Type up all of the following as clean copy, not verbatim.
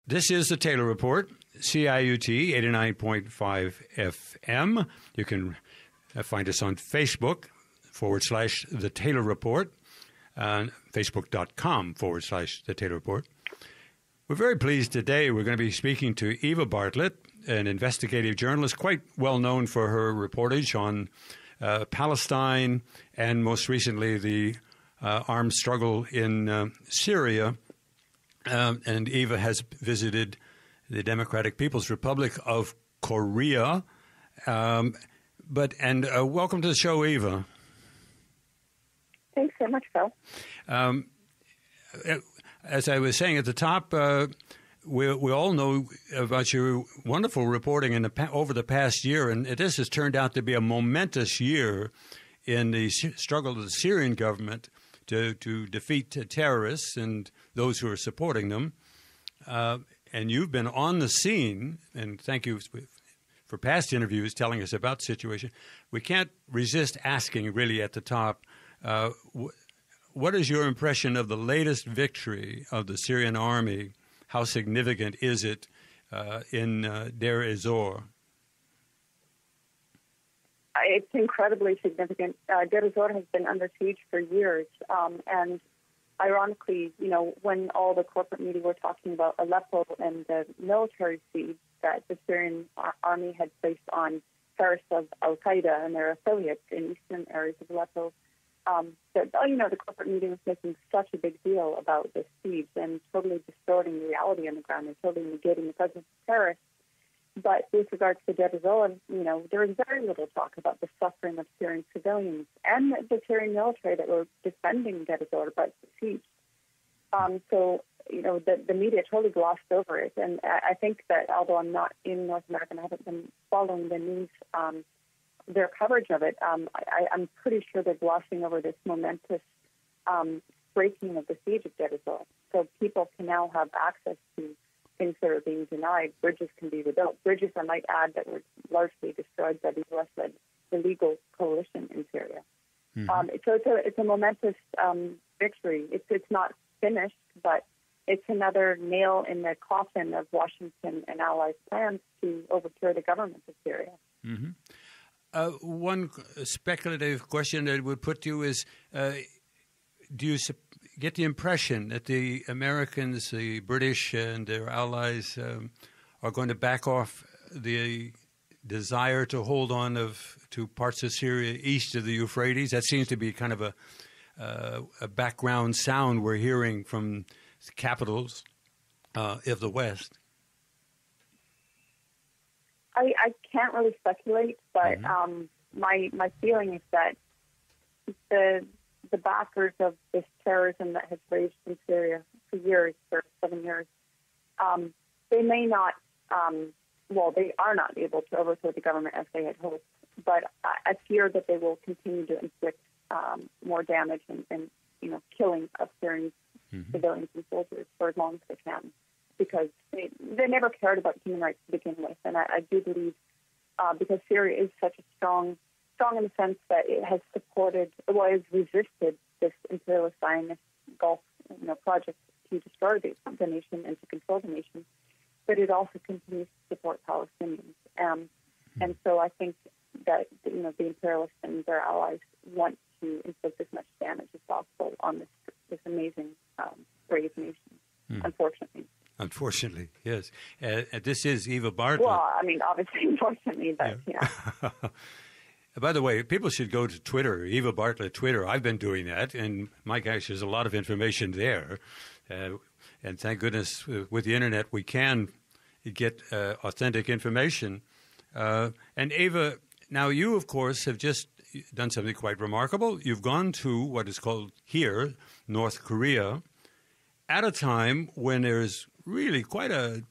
This is the Taylor Report, CIUT 89.5 FM. You can find us on Facebook /The Taylor Report, facebook.com /The Taylor Report. We're very pleased today. We're going to be speaking to Eva Bartlett, an investigative journalist, quite well known for her reportage on Palestine and most recently the armed struggle in Syria. And Eva has visited the Democratic People's Republic of Korea. Welcome to the show, Eva. Thanks so much, Phil. As I was saying at the top, we all know about your wonderful reporting over the past year, and this has turned out to be a momentous year in the struggle of the Syrian government to defeat terrorists and those who are supporting them. And you've been on the scene, and thank you for past interviews telling us about the situation. We can't resist asking really at the top, what is your impression of the latest victory of the Syrian army? How significant is it in Deir ez-Zor? It's incredibly significant. Deir ez-Zor has been under siege for years. And ironically, when all the corporate media were talking about Aleppo and the military siege that the Syrian army had placed on terrorists of al-Qaeda and their affiliates in eastern areas of Aleppo, the corporate media was making such a big deal about this siege and totally distorting the reality on the ground and totally negating the presence of terrorists. But with regards to Deir ez-Zor, there is very little talk about the suffering of Syrian civilians and the Syrian military that were defending Deir ez-Zor, but besieged. The media totally glossed over it. And I think that although I'm not in North America and I haven't been following the news, their coverage of it, I'm pretty sure they're glossing over this momentous breaking of the siege of Deir ez-Zor. So people can now have access to things that are being denied. Bridges can be rebuilt. Bridges, I might add, that were largely destroyed by the U.S.-led illegal coalition in Syria. Mm-hmm. So it's a momentous victory. It's not finished, but it's another nail in the coffin of Washington and allies' plans to overthrow the government of Syria. Mm-hmm. One speculative question that I would put to you is, do you get the impression that the Americans, the British and their allies are going to back off the desire to hold on to parts of Syria east of the Euphrates? That seems to be kind of a background sound we're hearing from capitals of the West. I can't really speculate, but my feeling is that the backers of this terrorism that has raged in Syria for years, for 7 years, they may not, they are not able to overthrow the government as they had hoped, but I fear that they will continue to inflict more damage and killing of Syrian civilians and soldiers for as long as they can, because they never cared about human rights to begin with. And I do believe because Syria is such a strong in the sense that it has has resisted this imperialist Zionist Gulf project to destroy the nation and to control the nation, but it also continues to support Palestinians. And so I think that the imperialists and their allies want to inflict as much damage as possible on this amazing, brave nation, unfortunately. Unfortunately, yes. This is Eva Bartlett. Well, I mean, obviously, unfortunately, but yeah. By the way, people should go to Twitter, Eva Bartlett Twitter. I've been doing that, and my gosh, there's a lot of information there. And thank goodness with the Internet we can get authentic information. And Eva, now you, of course, have just done something quite remarkable. You've gone to what is called here, North Korea, at a time when there's really quite a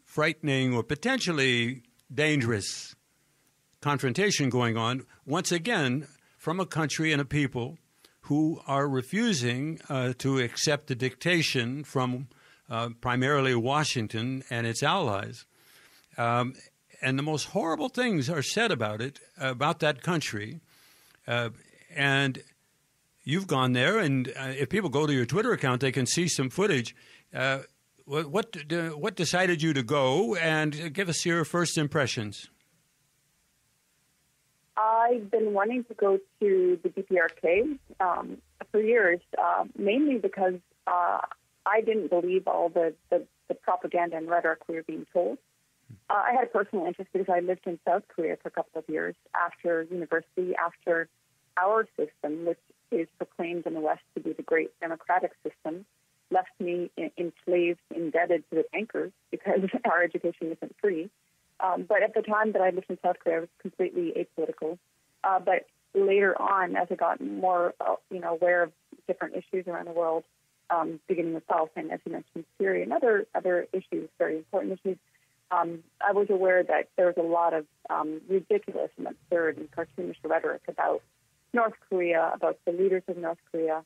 frightening or potentially dangerous confrontation going on, once again, from a country and a people who are refusing to accept the dictation from primarily Washington and its allies. And the most horrible things are said about it, about that country. And you've gone there, and if people go to your Twitter account, they can see some footage. What decided you to go, and give us your first impressions? I've been wanting to go to the DPRK for years, mainly because I didn't believe all the propaganda and rhetoric we were being told. I had a personal interest because I lived in South Korea for a couple of years after university, after our system, which is proclaimed in the West to be the great democratic system, left me enslaved, indebted to the bankers because our education isn't free. But at the time that I lived in South Korea, I was completely apolitical. But later on, as I got more, aware of different issues around the world, beginning with Palestine, as you mentioned, Syria, and other issues, very important issues, I was aware that there was a lot of ridiculous and absurd and cartoonish rhetoric about North Korea, about the leaders of North Korea,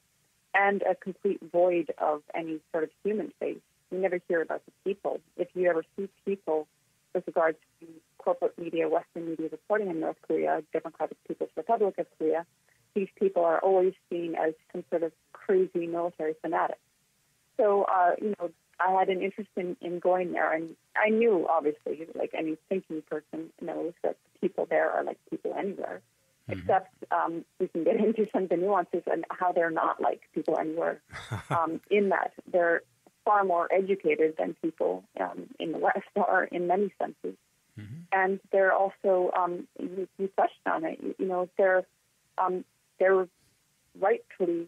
and a complete void of any sort of human face. You never hear about the people. If you ever see people with regards to corporate media, Western media reporting on North Korea, Democratic People's Republic of Korea, these people are always seen as some sort of crazy military fanatic. So, I had an interest in going there, and I knew, obviously, like any thinking person knows, that the people there are like people anywhere, except we can get into some of the nuances and how they're not like people anywhere, in that they're far more educated than people in the West are in many senses. And they're also, you touched on it, they're rightfully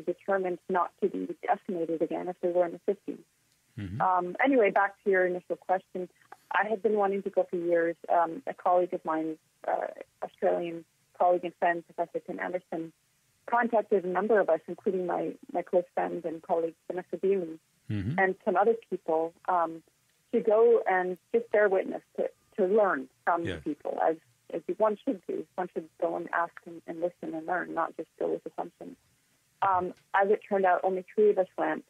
determined not to be decimated again as they were in the 50s. Anyway, back to your initial question. I had been wanting to go for years. A colleague of mine, Australian colleague and friend, Professor Tim Anderson, contacted a number of us, including my close friend and colleague, Vanessa Bealey, and some other people, to go and just bear witness, to learn from the people, as one should do. One should go and ask and listen and learn, not just go with assumptions. As it turned out, only 3 of us went.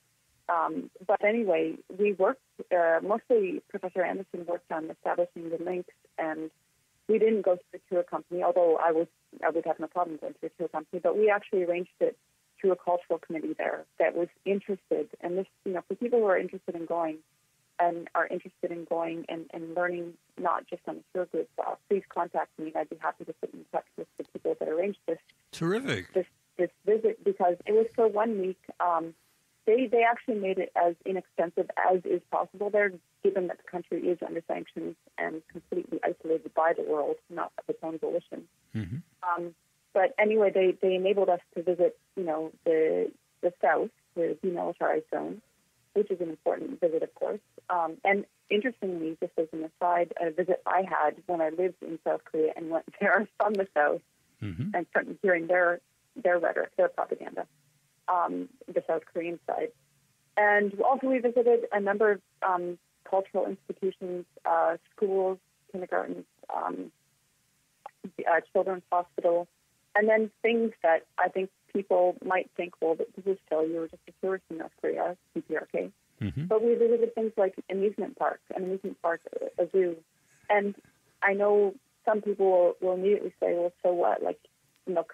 But anyway, we worked, mostly Professor Anderson worked on establishing the links, and we didn't go to the tour company, although I would have no problem going to a tour company, but we actually arranged it through a cultural committee there that was interested, and this, for people who are interested in going and are interested in going and learning, not just on the tour group, please contact me. I'd be happy to put in touch with the people that arranged this. Terrific. This visit, because it was for 1 week. They actually made it as inexpensive as is possible there, given that the country is under sanctions and completely isolated by the world, not of its own volition. But anyway, they enabled us to visit, the south, the demilitarized zone, which is an important visit, of course. And interestingly, just as an aside, a visit I had when I lived in South Korea and went there from the south, and started hearing their rhetoric, their propaganda. The South Korean side. And also we visited a number of cultural institutions, schools, kindergartens, children's hospital, and then things that I think people might think, well, this is still, you were just a tourist in North Korea, DPRK. But we visited things like an amusement park, a zoo. And I know some people will immediately say, well, so what? Like,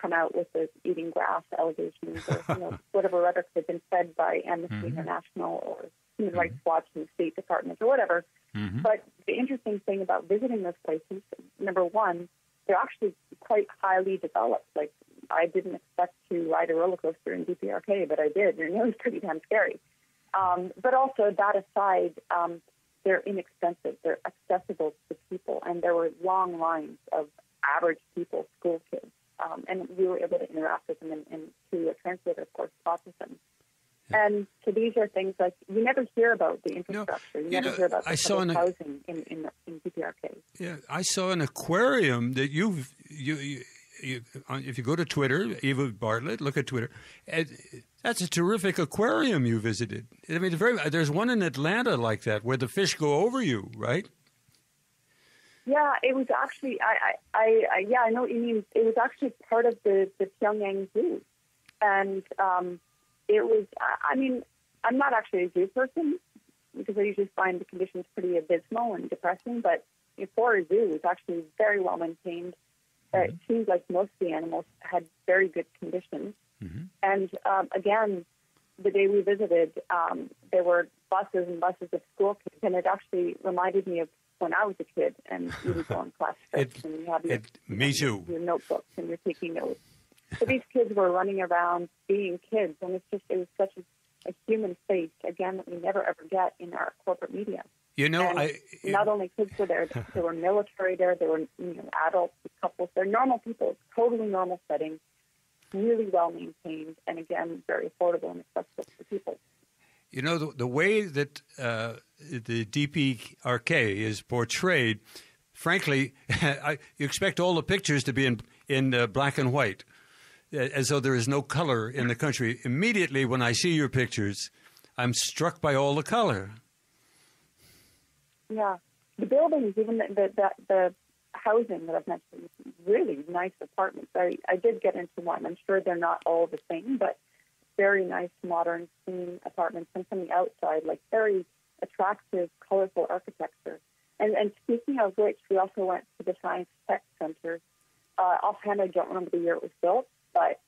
come out with the eating grass allegations or, whatever rhetoric they've been fed by Amnesty International or Human Rights Watch and the State Department or whatever. But the interesting thing about visiting those places, number one, they're actually quite highly developed. Like, I didn't expect to ride a roller coaster in DPRK, but I did, and it was pretty damn scary. But also, that aside, they're inexpensive. They're accessible to people, and there were long lines of average people, school kids. And we were able to interact with them and through a translator, of course, talk with them. And so these are things like you never hear about the infrastructure. You never hear about the public housing in DPRK. Yeah, I saw an aquarium that you if you go to Twitter, Eva Bartlett, look at Twitter. That's a terrific aquarium you visited. I mean, there's one in Atlanta like that where the fish go over you, right? Yeah, it was actually, I know what you mean. It was actually part of the Pyongyang Zoo. And it was, I'm not actually a zoo person because I usually find the conditions pretty abysmal and depressing, but for a zoo, it's actually very well maintained. It seems like most of the animals had very good conditions. And again, the day we visited, there were buses and buses of school kids, and it actually reminded me of when I was a kid, and you would go on class trips, and you have your notebooks, and you're taking notes. So these kids were running around being kids, and it was such a human face, again, that we never ever get in our corporate media. Not only kids were there were military there, there were adults, couples, they're normal people, totally normal settings, really well maintained, and again, very affordable and accessible for people. The way that the DPRK is portrayed, frankly, you expect all the pictures to be in black and white, as though there is no color in the country. Immediately when I see your pictures, I'm struck by all the color. Yeah. The buildings, even the housing that I've mentioned, really nice apartments. I did get into one. I'm sure they're not all the same, but very nice, modern, clean apartments. And from the outside, like very attractive, colorful architecture. And speaking of which, we also went to the Science Tech Center. Offhand, I don't remember the year it was built, but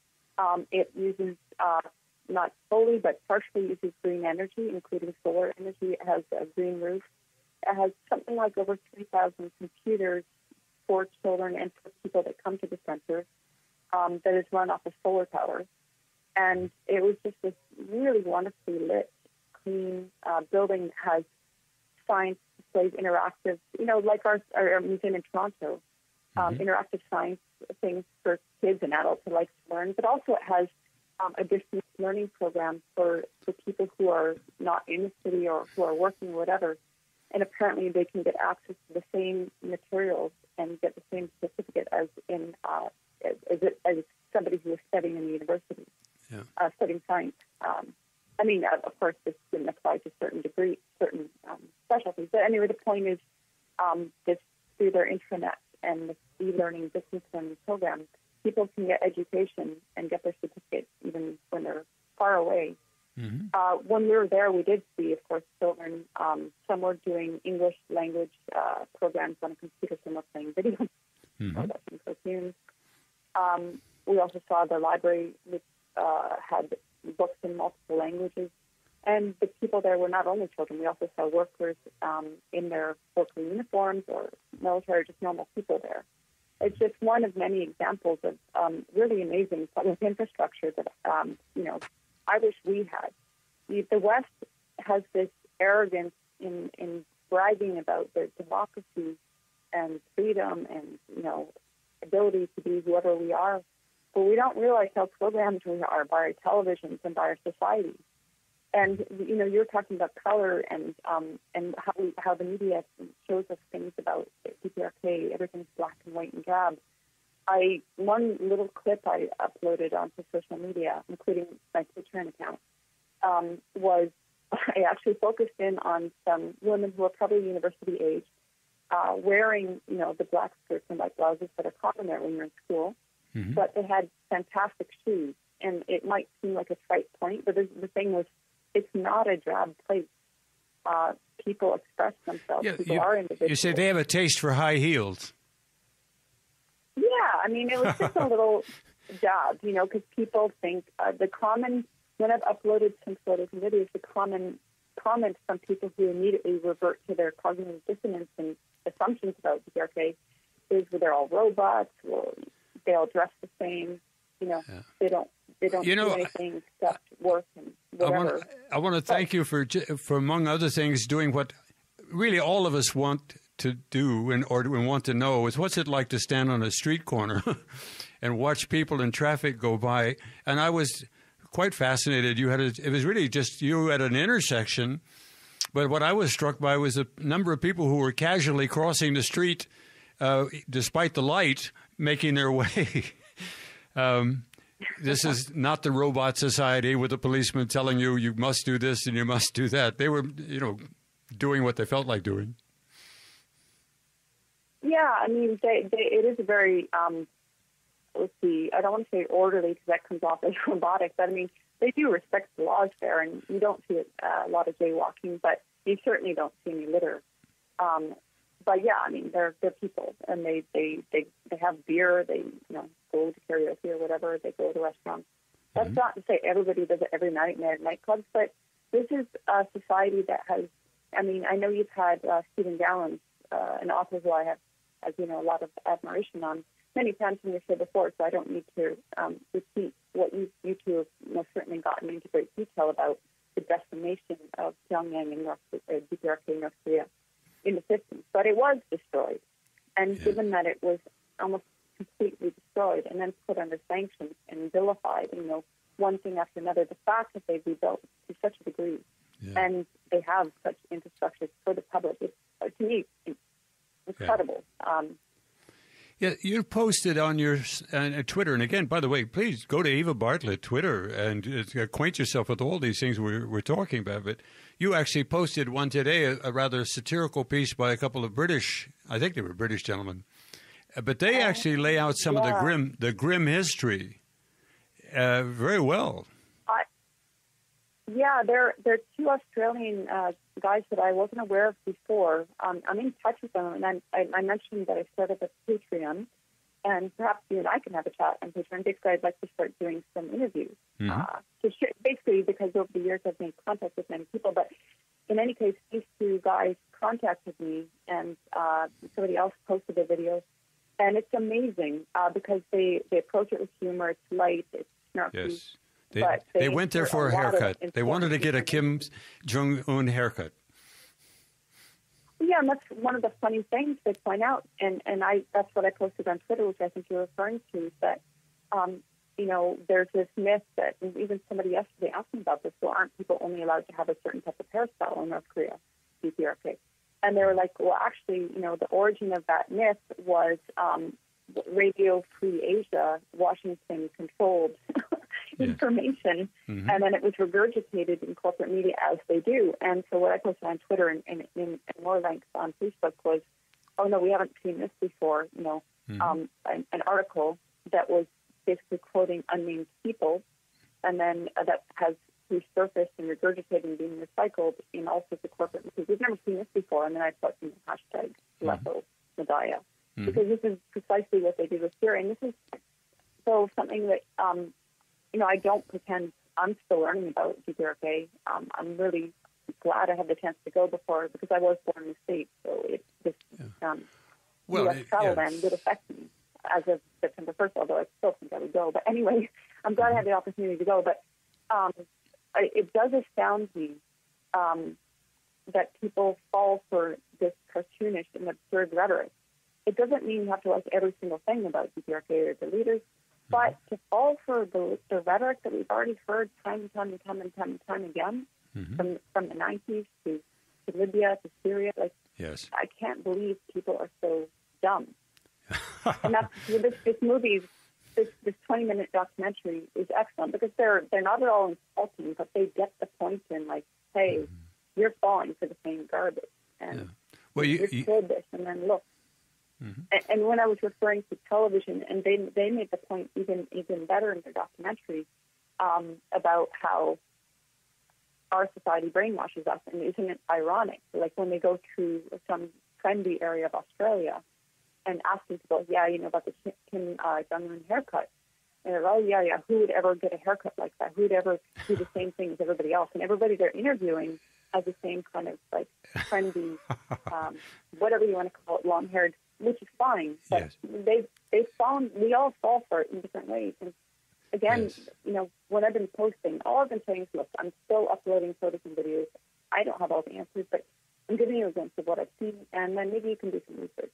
it uses, not fully, but partially uses green energy, including solar energy. It has a green roof. It has something like over 3,000 computers for children and for people that come to the center that is run off of solar power. And it was just this really wonderfully lit, clean building that has science displays, interactive, like our museum in Toronto, interactive science things for kids and adults who like to learn. But also it has a distance learning program for people who are not in the city or who are working or whatever. And apparently they can get access to the same materials and get the same certificate as as somebody who is studying in the university, studying science. Of course, this didn't apply to certain specialties. But anyway, the point is, this through their intranet and this e-learning distance learning program, people can get education and get their certificate even when they're far away. Mm-hmm. When we were there, we did see, of course, children. Some were doing English language programs on a computer. Some were playing video, watching cartoons. We also saw the library, which had books in multiple languages. And the people there were not only children. We also saw workers in their worker uniforms or military, just normal people there. It's just one of many examples of really amazing public infrastructure that, I wish we had. The West has this arrogance in bragging about their democracy and freedom and, ability to be whoever we are. But we don't realize how programmed we are by our televisions and by our society. And, you're talking about color and how the media shows us things about DPRK, everything's black and white and drab. One little clip I uploaded onto social media, including my Patreon account, was I actually focused in on some women who are probably university age, wearing, the black skirts and white blouses that are common there when you're in school, but they had fantastic shoes. And it might seem like a trite point, but the thing was, it's not a drab place. People express themselves. Yeah, people are individuals. You say they have a taste for high heels. Yeah, it was just a little job, because people think when I've uploaded some photos and videos, the common comments from people who immediately revert to their cognitive dissonance and assumptions about the DPRK is that they're all robots, or they all dress the same, they don't do anything except work and whatever. I want to thank you for among other things, doing what really all of us want to do and want to know is what's it like to stand on a street corner and watch people in traffic go by. And I was quite fascinated. It was really just you at an intersection, but what I was struck by was a number of people who were casually crossing the street despite the light, making their way. This is not the robot society with a policeman telling you must do this and you must do that. They were, doing what they felt like doing. Yeah, it is a very, let's see, I don't want to say orderly because that comes off as robotic, but they do respect the laws there, and you don't see a lot of jaywalking, but you certainly don't see any litter. But yeah, they're people, and they have beer, they go to karaoke or whatever, they go to restaurants. That's not to say everybody does it every night in their nightclubs, but this is a society that has, I mean, I know you've had Stephen Gallon, an author who I have, as you know, a lot of admiration on, many times in your show before, so I don't need to repeat what you two have most certainly gotten into great detail about the decimation of Pyongyang and DPRK North Korea in the 50s. But it was destroyed. And given that it was almost completely destroyed and then put under sanctions and vilified, you know, one thing after another, the fact that they've rebuilt to such a degree and they have such infrastructure for the public, it's, to me, it's incredible. Yeah, you posted on your Twitter, and again, by the way, please go to Eva Bartlett Twitter and acquaint yourself with all these things we're talking about. But you actually posted one today, a rather satirical piece by a couple of British, I think they were British gentlemen, but they actually lay out some of the grim history very well. Yeah, they're two Australian guys that I wasn't aware of before. I'm in touch with them, and I mentioned that I started a Patreon, and perhaps you and I can have a chat on Patreon. Basically, I'd like to start doing some interviews. Basically, because over the years I've made contact with many people, but in any case, these two guys contacted me, and somebody else posted their videos, and it's amazing because they approach it with humor. It's light, it's snarky. Yes. They went there for a haircut. They wanted to get a Kim Jong-un haircut. Yeah, and that's one of the funny things they point out, and that's what I posted on Twitter, which I think you're referring to, is that, you know, there's this myth that, and even somebody yesterday asked me about this, so aren't people only allowed to have a certain type of hairstyle in North Korea, DPRK? And they were like, well, actually, you know, the origin of that myth was Radio Free Asia, Washington-controlled information, and then it was regurgitated in corporate media as they do. And so what I posted on Twitter and in more length on Facebook was, oh, no, we haven't seen this before, you know, an article that was basically quoting unnamed people, and then that has resurfaced and regurgitated and being recycled in all sorts of corporate media. We've never seen this before, and then I put in the hashtag Lepo Medaya, because this is precisely what they did with Syria. And this is so something that, you know, I don't pretend I'm still learning about DPRK. I'm really glad I had the chance to go before, because I was born in the States, so this U.S. travel ban would affect me as of September 1st, although I still think I would go. But anyway, I'm glad I had the opportunity to go. But it does astound me that people fall for this cartoonish and absurd rhetoric. It doesn't mean you have to like every single thing about DPRK or the leaders, but to fall for the rhetoric that we've already heard time and time again, from the 90s to Libya to Syria, like, I can't believe people are so dumb. And that's this movie, this 20-minute documentary is excellent, because they're not at all insulting, but they get the point in, like, hey, you're falling for the same garbage, and you told this, and then look. And when I was referring to television, and they made the point even better in their documentary about how our society brainwashes us, and isn't it ironic? Like when they go through some trendy area of Australia and asking people, you know, about the Kim Jong-un haircut, and they're, oh yeah, who would ever get a haircut like that? Who would ever do the same thing as everybody else? And everybody they're interviewing has the same kind of like trendy, whatever you want to call it, long-haired, which is fine, but we all fall for it in different ways. And again, you know, when I've been posting, all I've been saying is, look, I'm still uploading photos and videos. I don't have all the answers, but I'm giving you a glimpse of what I've seen, and then maybe you can do some research.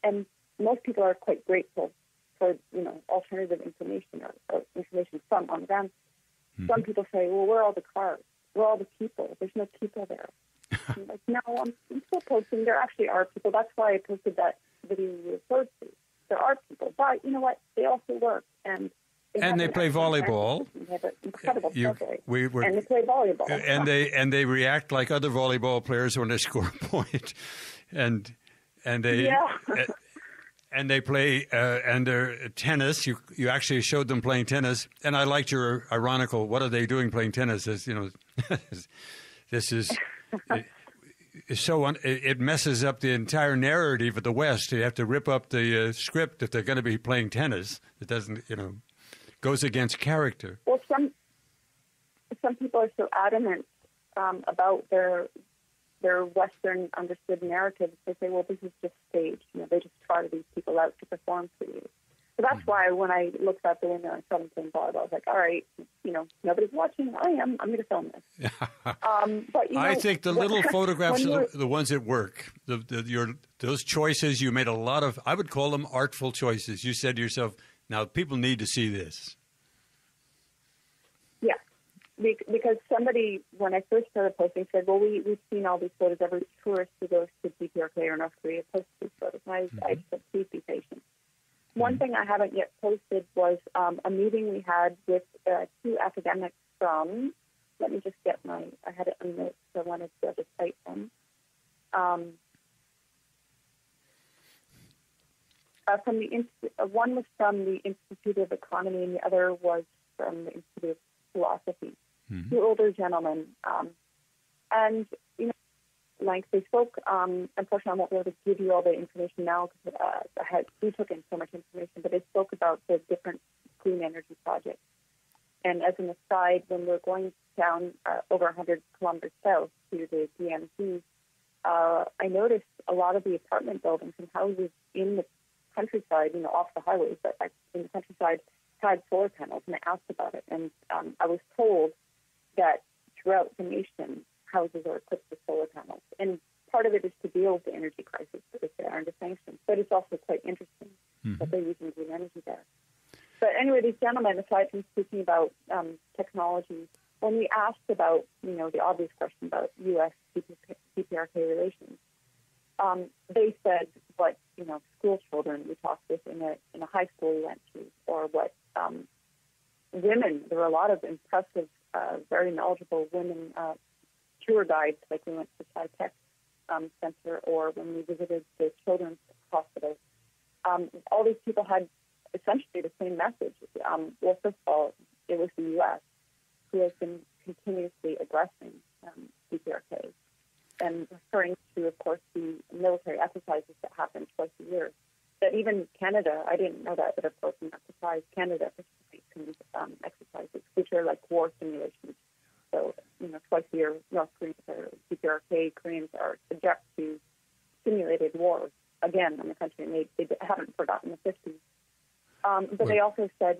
And most people are quite grateful for, you know, alternative information or information from on the ground. Some people say, well, where are all the cars? Where are all the people? There's no people there. I'm like, no, I'm still posting. There actually are people. That's why I posted that video you referred to. There are people, but you know what? They also work, and they play volleyball. They have an incredible play. And they play volleyball. And they react like other volleyball players when they score a point, and they and they play and their tennis. You actually showed them playing tennis, and I liked your ironical. What are they doing playing tennis? As you know, this is. It messes up the entire narrative of the West. You have to rip up the script if they're going to be playing tennis. It doesn't, you know, goes against character. Well, people are so adamant about their Western understood narratives. They say, well, this is just staged. They just trot these people out to perform for you. So that's why when I looked out the window and saw them playing volleyball, I was like, all right, nobody's watching. I am. I'm going to film this. But I think the little photographs are the ones that work. Those choices, you made a lot of, I would call them artful choices. You said to yourself, now people need to see this. Yeah, because somebody, when I first started posting, said, well, we've seen all these photos. Every tourist who goes to DPRK or North Korea posts these photos. And I just said, please be patient. One thing I haven't yet posted was a meeting we had with two academics from, let me just get I had it on notes, so I wanted to just cite them. One was from the Institute of Economy and the other was from the Institute of Philosophy. Two older gentlemen. And, they spoke, unfortunately I won't be able to give you all the information now because we took in so much information, but they spoke about the different clean energy projects. And as an aside, when we're going down over 100 kilometers south to the DMZ, I noticed a lot of the apartment buildings and houses in the countryside, off the highways, but in the countryside, had solar panels, and I asked about it. And I was told that throughout the nation, houses are equipped with solar panels. And part of it is to deal with the energy crisis because they are under sanctions. But it's also quite interesting that they're using green energy there. But anyway, these gentlemen, aside from speaking about technology, when we asked about, the obvious question about U.S. DPRK relations, they said what, school children we talked with in a high school we went to, or what women, there were a lot of impressive, very knowledgeable women tour guides, like we went to the Tech Center, or when we visited the children's hospital. All these people had essentially the same message. Well, first of all, it was the U.S. who has been continuously aggressing DPRK and referring to, of course, the military exercises that happen twice a year. That even Canada, I didn't know that, but of course, I'm not surprised, Canada participates in these exercises, which are like war simulations. So, twice a year, North Koreans or DPRK Koreans are subject to simulated wars, again, in the country, and they haven't forgotten the 50s. But they also said,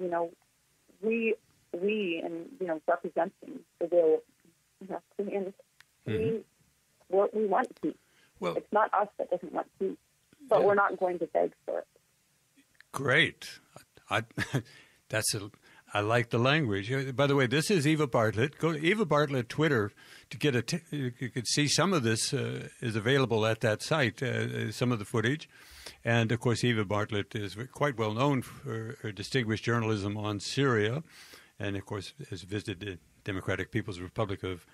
we and, representing the will of North Koreans, we want peace. Well, it's not us that doesn't want peace, but we're not going to beg for it. Great. I like the language. By the way, this is Eva Bartlett. Go to Eva Bartlett Twitter to get you could see some of this is available at that site, some of the footage. And, of course, Eva Bartlett is quite well known for her distinguished journalism on Syria and, of course, has visited the Democratic People's Republic of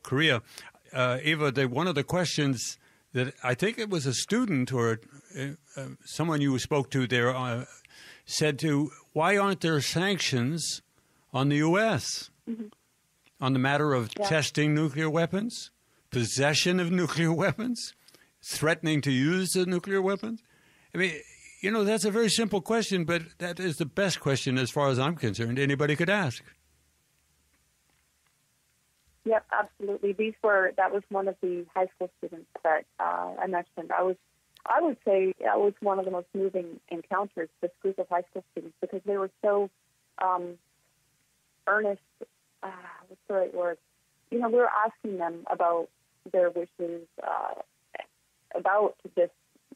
Korea. Eva, one of the questions that I think it was a student or someone you spoke to there said to, why aren't there sanctions on the U.S. on the matter of testing nuclear weapons, possession of nuclear weapons, threatening to use the nuclear weapons? I mean, that's a very simple question, but that is the best question as far as I'm concerned anybody could ask. Yep, absolutely. That was one of the high school students that I mentioned. I would say that was one of the most moving encounters, this group of high school students, because they were so earnest. What's the right word? We were asking them about their wishes, about this,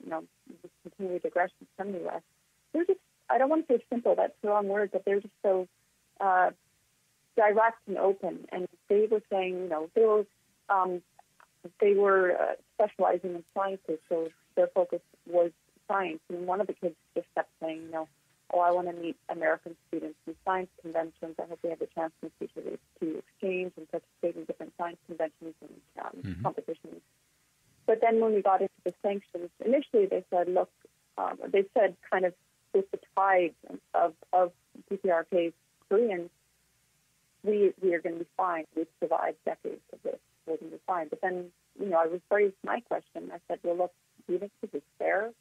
this continued aggression from the U.S. They're just, I don't want to say simple, that's the wrong word, but they're just so direct and open. And they were saying, they were specializing in sciences, so their focus was science. And one of the kids just kept saying, I want to meet American students in science conventions. I hope they have the chance in the future to exchange and participate in different science conventions and competitions. But then when we got into the sanctions, initially they said, look, they said kind of with the tide of DPRK Koreans, we are going to be fine. We've survived decades of this. We're going to be fine. But then, I rephrased my question. I said, well, look, do you think this is fair?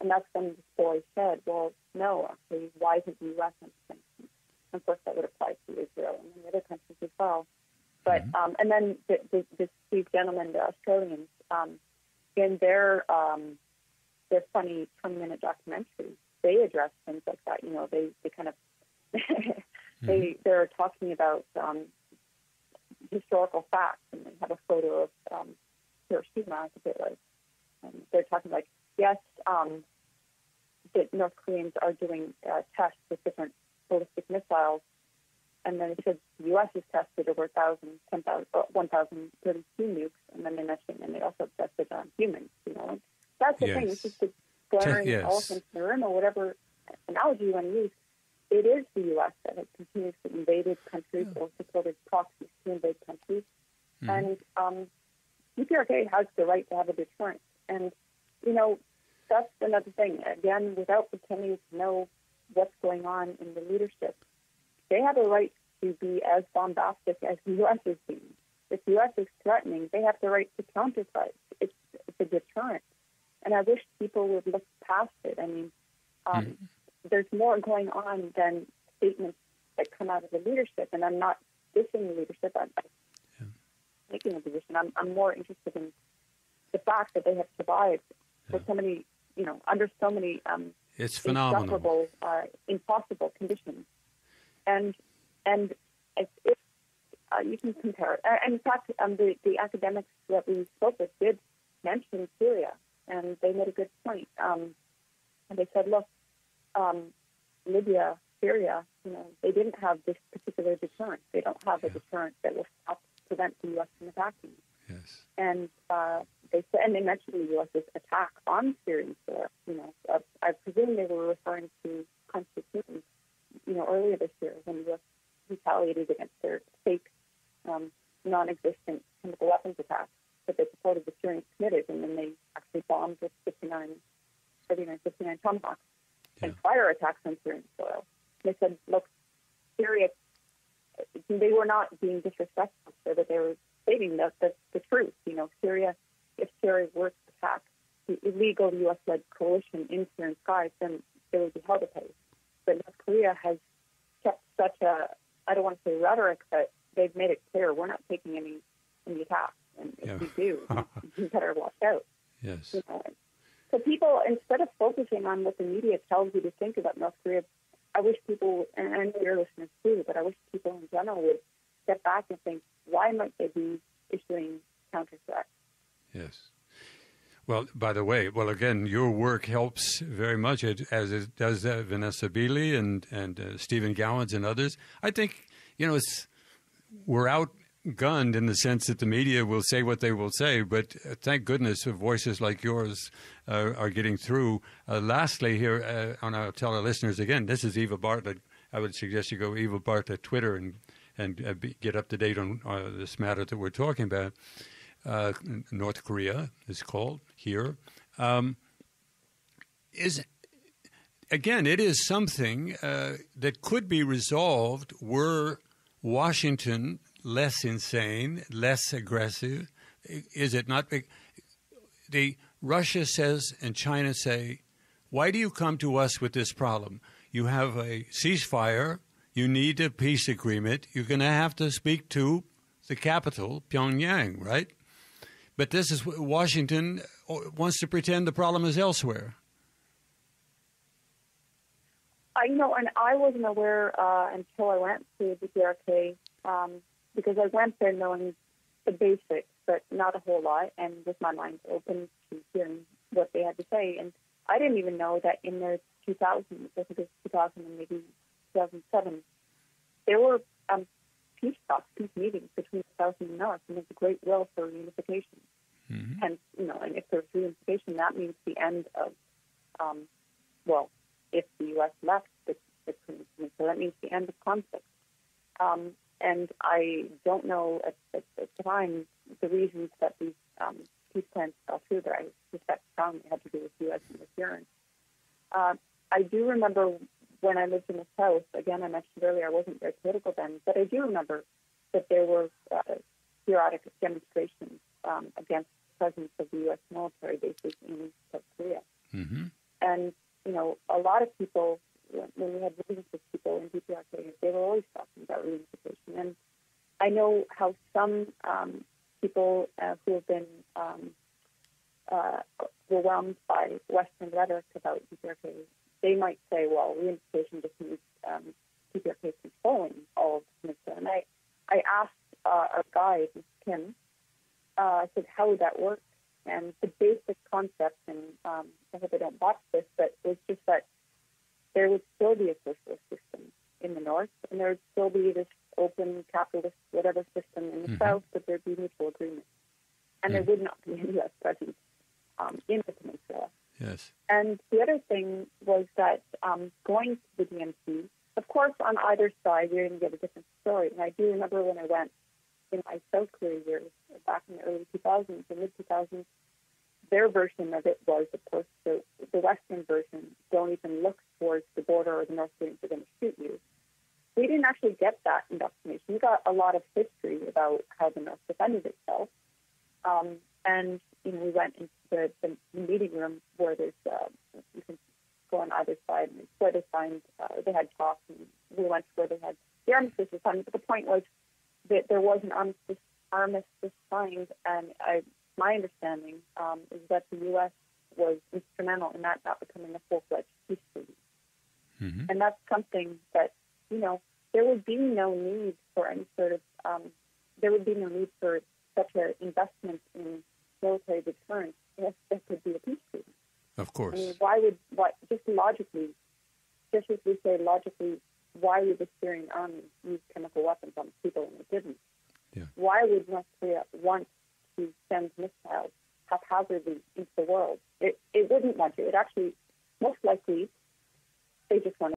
And that's when the boy said, well, no, actually, why isn't the U.S. on sanctions? And of course, that would apply to Israel and many other countries as well. But and then these gentlemen, the Australians, in their funny 20-minute documentary, they address things like that. You know, they kind of they're talking about historical facts, and they have a photo of Hiroshima, I think it was. And they're talking like, yes, that North Koreans are doing tests with different ballistic missiles, and then it said the U.S. has tested over 1,032 nukes, and then they mentioned, and they also tested on humans. You know, and that's the thing. It's just the glaring elephant in the room, or whatever analogy you want to use. It is the U.S. that has continuously invaded countries or supported proxies to invade countries, and DPRK has the right to have a deterrent. And you know, that's another thing. Again, without pretending to know what's going on in the leadership, they have a right to be as bombastic as the U.S. is being. If the U.S. is threatening, they have the right to counterfight. It's a deterrent. And I wish people would look past it. I mean, there's more going on than statements that come out of the leadership. And I'm not dissing the leadership. I'm taking a position. I'm more interested in the fact that they have survived for so many, you know, under so many it's phenomenal, impossible conditions. And if you can compare it. And in fact, the academics that we spoke with did mention Syria, and they made a good point. And they said, look, Libya, Syria, you know, they didn't have this particular deterrent. They don't have a deterrent that will prevent the U.S. from attacking. Yes. And they said, and they mentioned the U.S.'s attack on Syrian soil. You know, I presume they were referring to Constitution, you know, earlier this year when the U.S. retaliated against their fake, non-existent chemical weapons attack that they supported the Syrians committed, and then they actually bombed with 59 Tomahawks and fire attacks on Syrian soil. They said, look, Syria, they were not being disrespectful, so that they were stating the truth. You know, Syria, if Syria were to attack the illegal U.S.-led coalition in Syrian skies, then they would be held to pay. But North Korea has kept such a, I don't want to say rhetoric, but they've made it clear we're not taking any attacks. And if we do, you better watch out. Yes. You know? So people, instead of focusing on what the media tells you to think about North Korea, I wish people, and your listeners too, but I wish people in general would step back and think, why might they be issuing counter threats? Yes. Well, by the way, again, your work helps very much, as it does Vanessa Beeley and Stephen Gowans and others. I think, you know, we're outgunned in the sense that the media will say what they will say, but thank goodness voices like yours are getting through. Lastly here, and I'll tell our listeners again, this is Eva Bartlett. I would suggest you go Eva Bartlett Twitter and get up to date on this matter that we're talking about. North Korea is called here. It is something that could be resolved were Washington less insane, less aggressive. Is it not? Russia says and China say, why do you come to us with this problem? You have a ceasefire. You need a peace agreement. You're going to have to speak to the capital, Pyongyang, right? But this is Washington wants to pretend the problem is elsewhere. You know, and I wasn't aware until I went to the DPRK because I went there knowing the basics, but not a whole lot, and with my mind open to hearing what they had to say. And I didn't even know that in the 2000s, I think it was 2000 and maybe 2007, there were peace talks, peace meetings between the South and the North, and there's a great will for reunification. Mm-hmm. And, you know, and if there's reunification, that means the end of, if the U.S. left the Korean, so that means the end of conflict. And I don't know at the time the reasons that these peace plans fell through, but I suspect strongly it had to do with U.S. interference. I do remember when I lived in the South, again, I mentioned earlier, I wasn't very political then, but I do remember that there were periodic demonstrations against the presence of the U.S. military bases in South Korea. Mm-hmm. And, you know, a lot of people, when we had meetings with people in DPRK, they were always talking about reunification. And I know how some people who have been overwhelmed by Western rhetoric about DPRK, they might say, well, reunification just means DPRK controlling all of the peninsula. And I asked our guide, Ms. Kim, I said, how would that work? And the basic concept, and I hope I don't botch this, but it was just that there would still be a socialist system in the north, and there would still be this open capitalist whatever system in the south, but there'd be mutual agreement. And there would not be a U.S. presence in the peninsula. Yes. And the other thing was that going to the DMZ, of course, on either side, you're going to get a different story. And I do remember when I went in my South Korea years, back in the early 2000s, the mid-2000s, their version of it was, of course, the Western version, don't even look towards the border or the North Koreans are going to shoot you. We didn't actually get that indoctrination. We got a lot of history about how the North defended itself. And, we went into the meeting room where there's, you can go on either side, and where they signed, they had talks, and we went to where they had the armistice was signed. But the point was that there was an armistice signed, and my understanding is that the U.S. was instrumental in that not becoming a full-fledged peace treaty. Mm-hmm. And that's something that, there would be no need for any sort of, there would be no need for such an investment in military deterrence if there could be a peace treaty. Of course. I mean, just logically, just as we say logically, why would the Syrian army use chemical weapons on people when it didn't? Yeah. Why would North Korea want to send missiles haphazardly into the world? It wouldn't want to. It actually, most likely, they just want